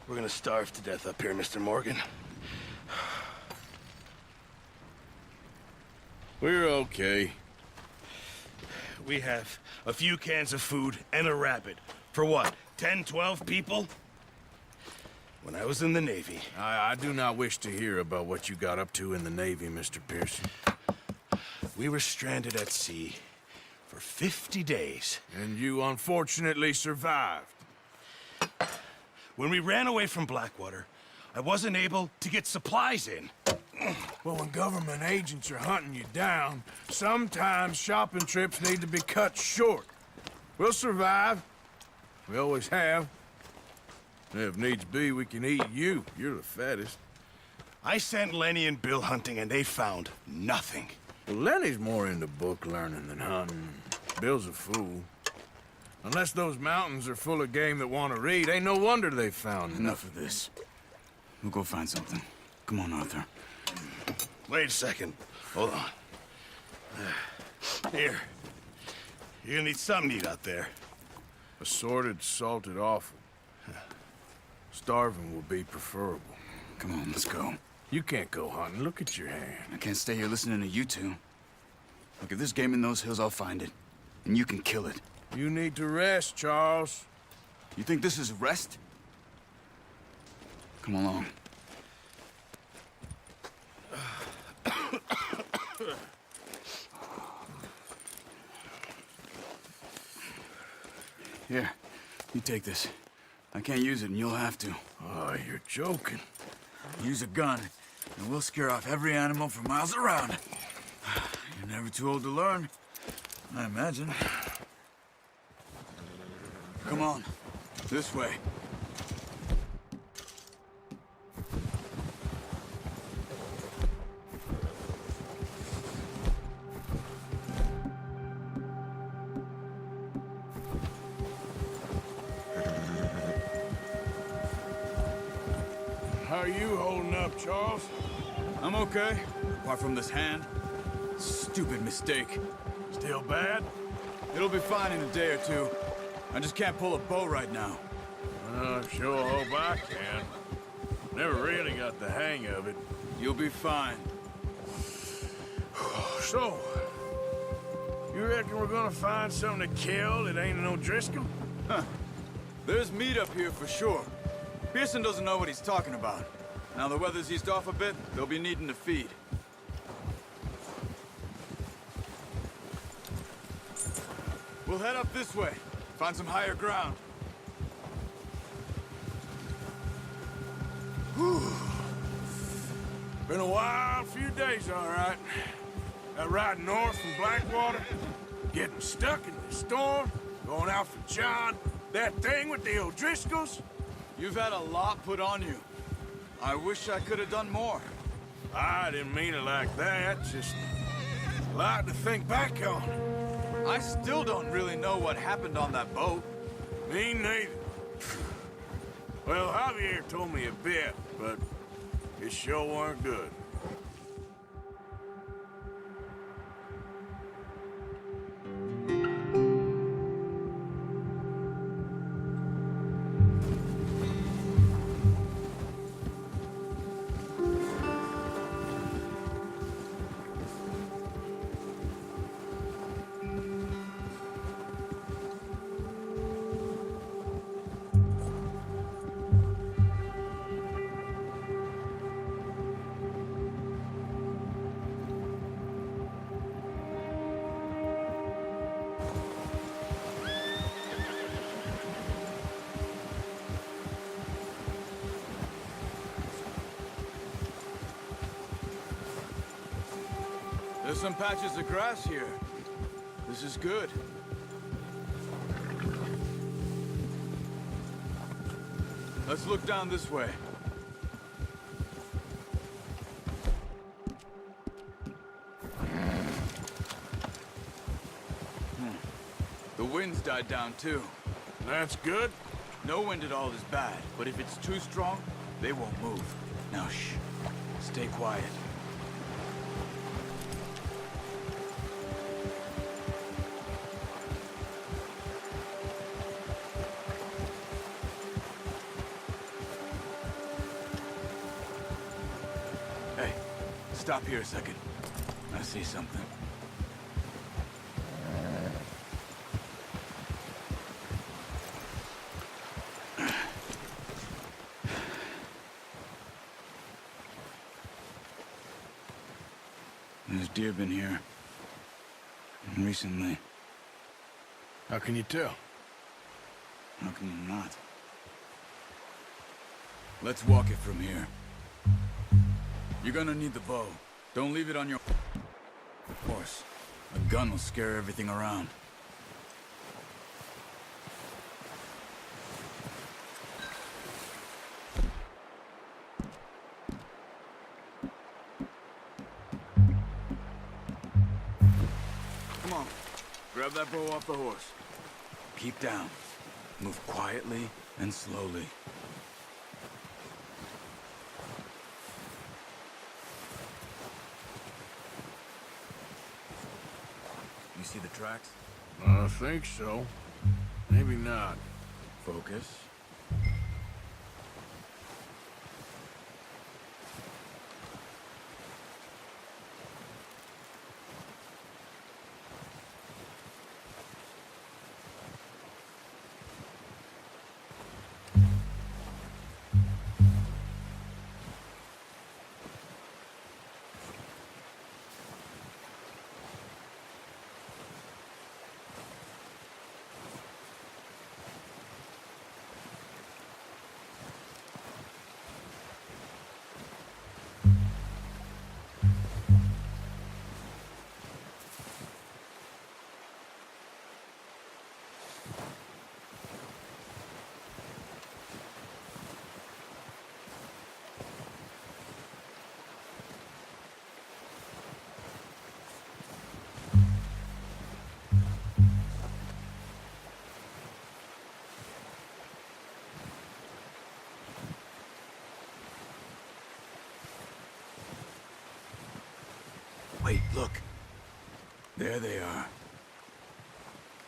We're gonna starve to death up here, Mr. Morgan. We're okay. We have a few cans of food and a rabbit. For what, 10, 12 people? When I was in the Navy... I do not wish to hear about what you got up to in the Navy, Mr. Pearson. We were stranded at sea for 50 days. And you unfortunately survived. When we ran away from Blackwater, I wasn't able to get supplies in. Well, when government agents are hunting you down, sometimes shopping trips need to be cut short. We'll survive. We always have. If needs be, we can eat you. You're the fattest. I sent Lenny and Bill hunting, and they found nothing. Well, Lenny's more into book learning than hunting. Bill's a fool. Unless those mountains are full of game that want to read, ain't no wonder they found Enough of this. We'll go find something. Come on, Arthur. Wait a second. Hold on. Here. You're gonna need something to eat out there. Assorted, salted offal. Starving will be preferable. Come on, let's go. You can't go hunting. Look at your hand. I can't stay here listening to you two. Look, if there's game in those hills, I'll find it. And you can kill it. You need to rest, Charles. You think this is rest? Come along. Here, you take this. I can't use it, and you'll have to. Oh, you're joking. Use a gun, and we'll scare off every animal for miles around. You're never too old to learn, I imagine. Come on, this way. How are you holding up, Charles? I'm okay, apart from this hand. Stupid mistake. Still bad? It'll be fine in a day or two. I just can't pull a bow right now. I sure hope I can. Never really got the hang of it. You'll be fine. So, you reckon we're gonna find something to kill that ain't no Driscoll? Huh. There's meat up here for sure. Pearson doesn't know what he's talking about. Now the weather's eased off a bit, they'll be needing to feed. We'll head up this way. Find some higher ground. Whew. Been a wild few days, all right. That ride north from Blackwater, getting stuck in the storm, going out for John, that thing with the O'Driscolls. You've had a lot put on you. I wish I could have done more. I didn't mean it like that, just a lot to think back on. I still don't really know what happened on that boat. Me neither. Well, Javier told me a bit, but it sure weren't good. There's some patches of grass here. This is good. Let's look down this way. The wind's died down too. That's good. No wind at all is bad, but if it's too strong, they won't move. Now shh. Stay quiet. Stop here a second. I see something. There's deer been here. Recently. How can you tell? How can you not? Let's walk it from here. You're gonna need the bow. Don't leave it on your horse. A gun will scare everything around. Come on. Grab that bow off the horse. Keep down. Move quietly and slowly. You see the tracks? I think so. Maybe not. Focus. Wait, look. There they are.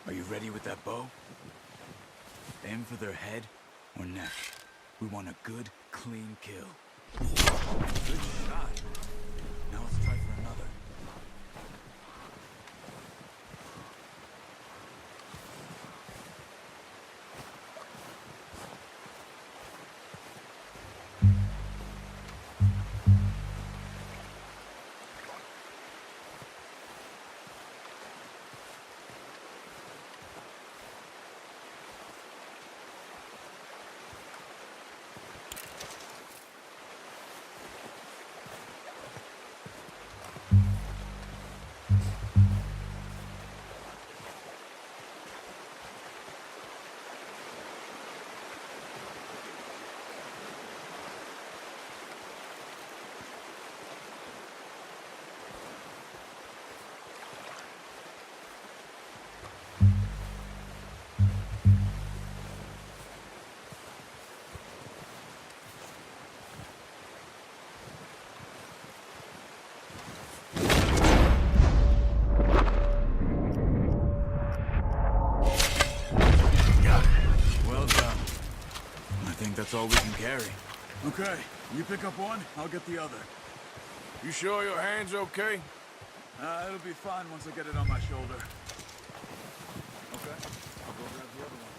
Are you ready with that bow? Aim for their head or neck. We want a good, clean kill. Good shot. Now let's try for another. That's all we can carry. Okay, you pick up one, I'll get the other. You sure your hand's okay? It'll be fine once I get it on my shoulder. Okay, I'll go grab the other one.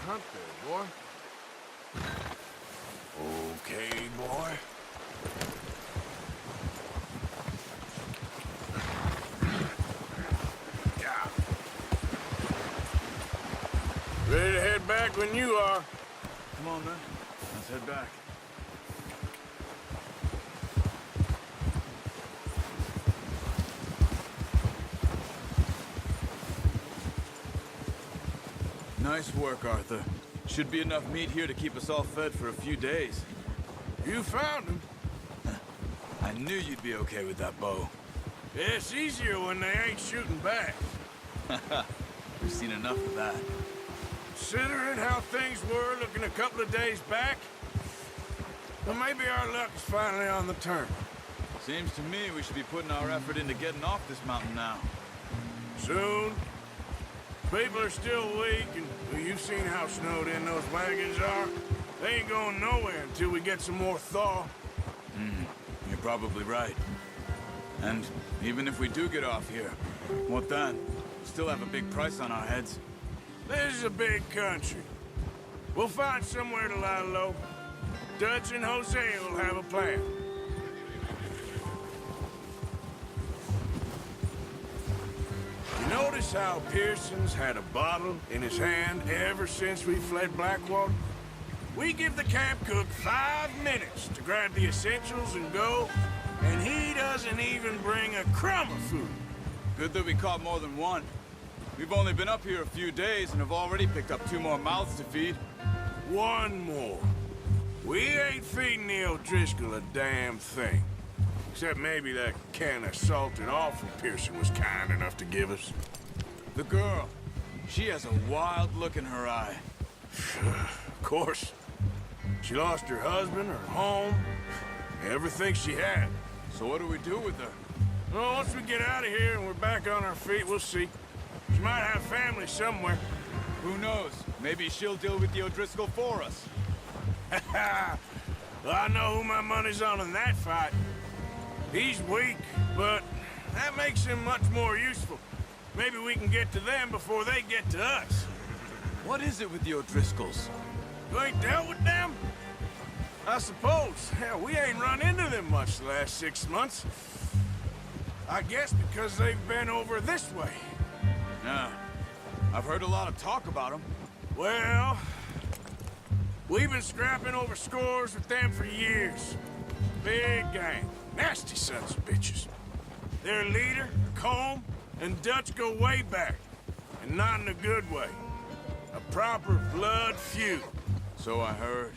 hunt there, boy. Okay, boy. Yeah. Ready to head back when you are. Come on, then. Let's head back. Nice work, Arthur. Should be enough meat here to keep us all fed for a few days. You found him. I knew you'd be okay with that bow. It's easier when they ain't shooting back. We've seen enough of that. Considering how things were looking a couple of days back, well, maybe our luck is finally on the turn. Seems to me we should be putting our effort into getting off this mountain now. Soon. People are still weak, and well, you've seen how snowed in those wagons are. They ain't going nowhere until we get some more thaw. You're probably right. And even if we do get off here, what then? We still have a big price on our heads. This is a big country. We'll find somewhere to lie low. Dutch and Hosea will have a plan. You notice how Pearson's had a bottle in his hand ever since we fled Blackwater? We give the camp cook 5 minutes to grab the essentials and go, and he doesn't even bring a crumb of food. Good that we caught more than one. We've only been up here a few days and have already picked up 2 more mouths to feed. One more. We ain't feeding the O'Driscoll a damn thing. Except maybe that can of salted offal Pearson was kind enough to give us. The girl. She has a wild look in her eye. Of course. She lost her husband, her home, everything she had. So what do we do with her? Well, once we get out of here and we're back on our feet, we'll see. She might have family somewhere. Who knows? Maybe she'll deal with the O'Driscoll for us. Well, I know who my money's on in that fight. He's weak, but that makes him much more useful. Maybe we can get to them before they get to us. What is it with the O'Driscolls? You ain't dealt with them? I suppose. Hell, we ain't run into them much the last 6 months. I guess because they've been over this way. Yeah. I've heard a lot of talk about them. Well, we've been scrapping over scores with them for years. Big gang. Nasty sons of bitches. Their leader, Combe, and Dutch go way back. And not in a good way. A proper blood feud. So I heard.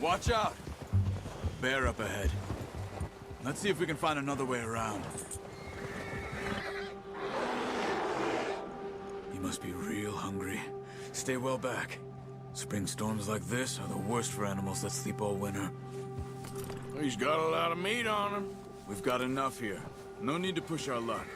Watch out! Bear up ahead. Let's see if we can find another way around. You must be real hungry. Stay well back. Spring storms like this are the worst for animals that sleep all winter. He's got a lot of meat on him. We've got enough here. No need to push our luck.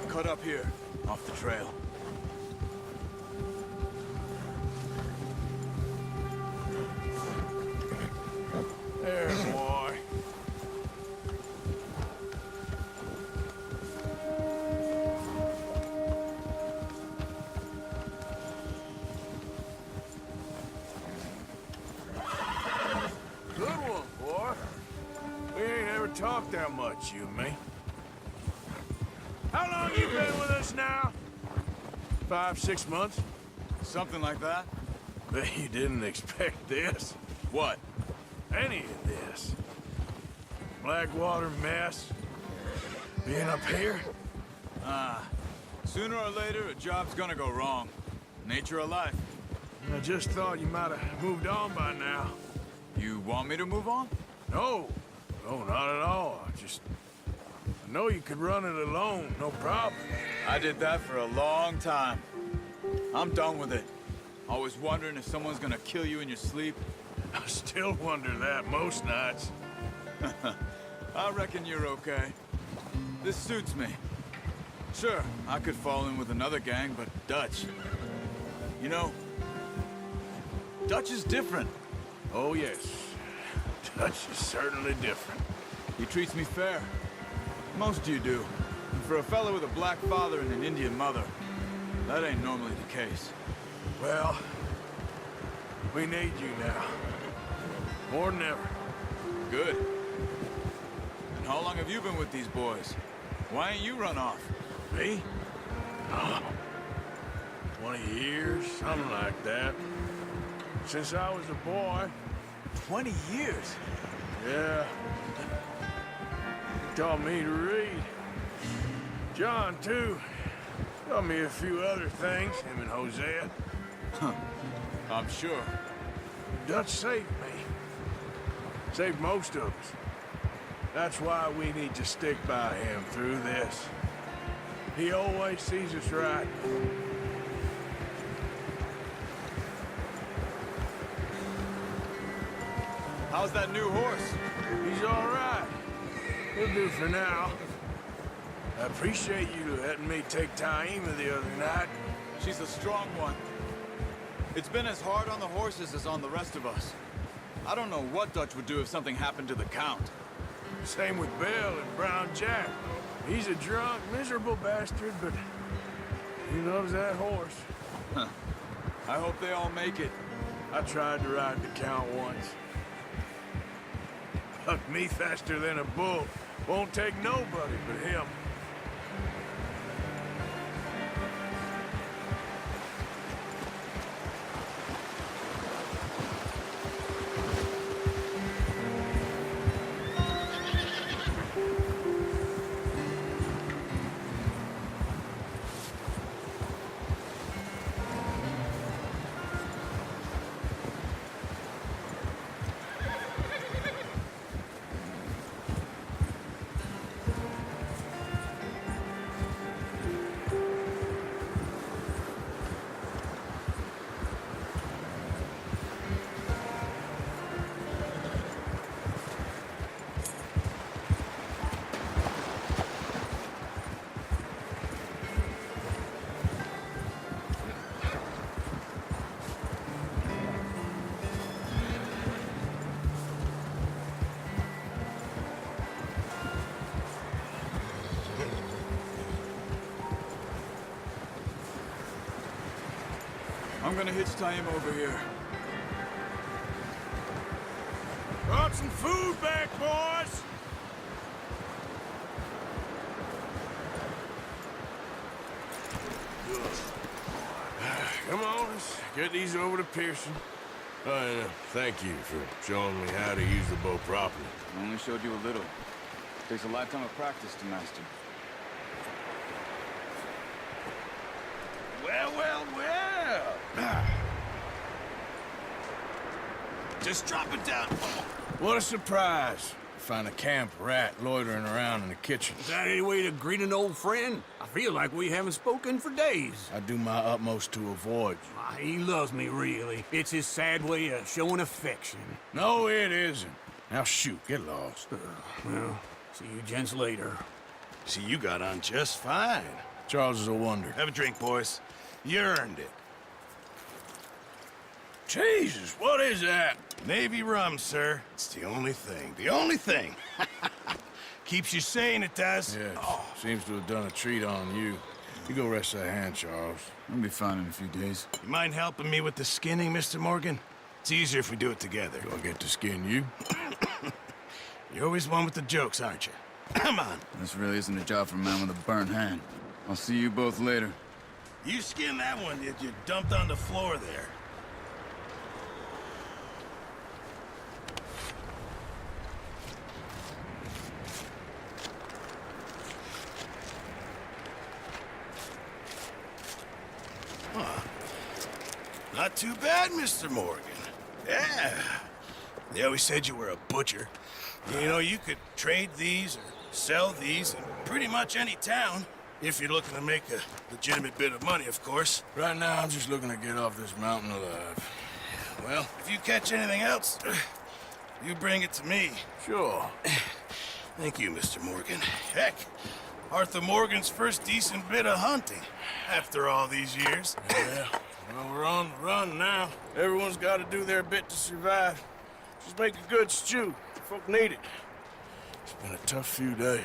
Cut up here, off the trail. There, boy. Good one, boy. We ain't ever talked that much, you and me. How long you been with us now? 5, 6 months? Something like that? Bet you didn't expect this. What? Any of this. Blackwater mess. Being up here? Sooner or later, a job's gonna go wrong. Nature of life. I just thought you might have moved on by now. You want me to move on? No, no, not at all. I know you could run it alone, no problem. I did that for a long time. I'm done with it. Always wondering if someone's gonna kill you in your sleep. I still wonder that most nights. I reckon you're okay. This suits me. Sure, I could fall in with another gang, but Dutch... You know, Dutch is different. Oh, yes. Dutch is certainly different. He treats me fair. Most of you do. And for a fellow with a black father and an Indian mother, that ain't normally the case. Well, we need you now. More than ever. Good. And how long have you been with these boys? Why ain't you run off? Me? Oh, 20 years, something like that. Since I was a boy. 20 years? Yeah. He taught me to read. John, too. Taught me a few other things, him and Hosea. I'm sure. Dutch saved me. Saved most of us. That's why we need to stick by him through this. He always sees us right. How's that new horse? He's all right. He'll do for now. I appreciate you letting me take Taima the other night. She's a strong one. It's been as hard on the horses as on the rest of us. I don't know what Dutch would do if something happened to the Count. Same with Bill and Brown Jack. He's a drunk, miserable bastard, but he loves that horse. I hope they all make it. I tried to ride the Count once. Hucked me faster than a bull. Won't take nobody but him. I'm gonna hitch Taima over here. Brought some food back, boys! Come on, let's get these over to Pearson. Thank you for showing me how to use the bow properly. I only showed you a little. Takes a lifetime of practice to master. Well, well, well. Just drop it down. What a surprise. Find a camp rat loitering around in the kitchen. Is that any way to greet an old friend? I feel like we haven't spoken for days. I do my utmost to avoid you. He loves me, really. It's his sad way of showing affection. No, it isn't. Now shoot, get lost. Well, see you gents later. See, you got on just fine. Charles is a wonder. Have a drink, boys. You earned it. Jesus, what is that? Navy rum, sir. It's the only thing. The only thing. Keeps you sane, it does. Yes, seems to have done a treat on you. You go rest that hand, Charles. I'll be fine in a few days. You mind helping me with the skinning, Mr. Morgan? It's easier if we do it together. Do I get to skin you? You're always one with the jokes, aren't you? Come on. This really isn't a job for a man with a burnt hand. I'll see you both later. You skin that one that you dumped on the floor there. Not too bad, Mr. Morgan. Yeah. They always said you were a butcher. You know, you could trade these or sell these in pretty much any town. If you're looking to make a legitimate bit of money, of course. Right now, I'm just looking to get off this mountain alive. Well, if you catch anything else, you bring it to me. Sure. Thank you, Mr. Morgan. Heck, Arthur Morgan's first decent bit of hunting after all these years. Yeah, well, we're on the run now. Everyone's got to do their bit to survive. Just make a good stew. Folk need it. It's been a tough few days.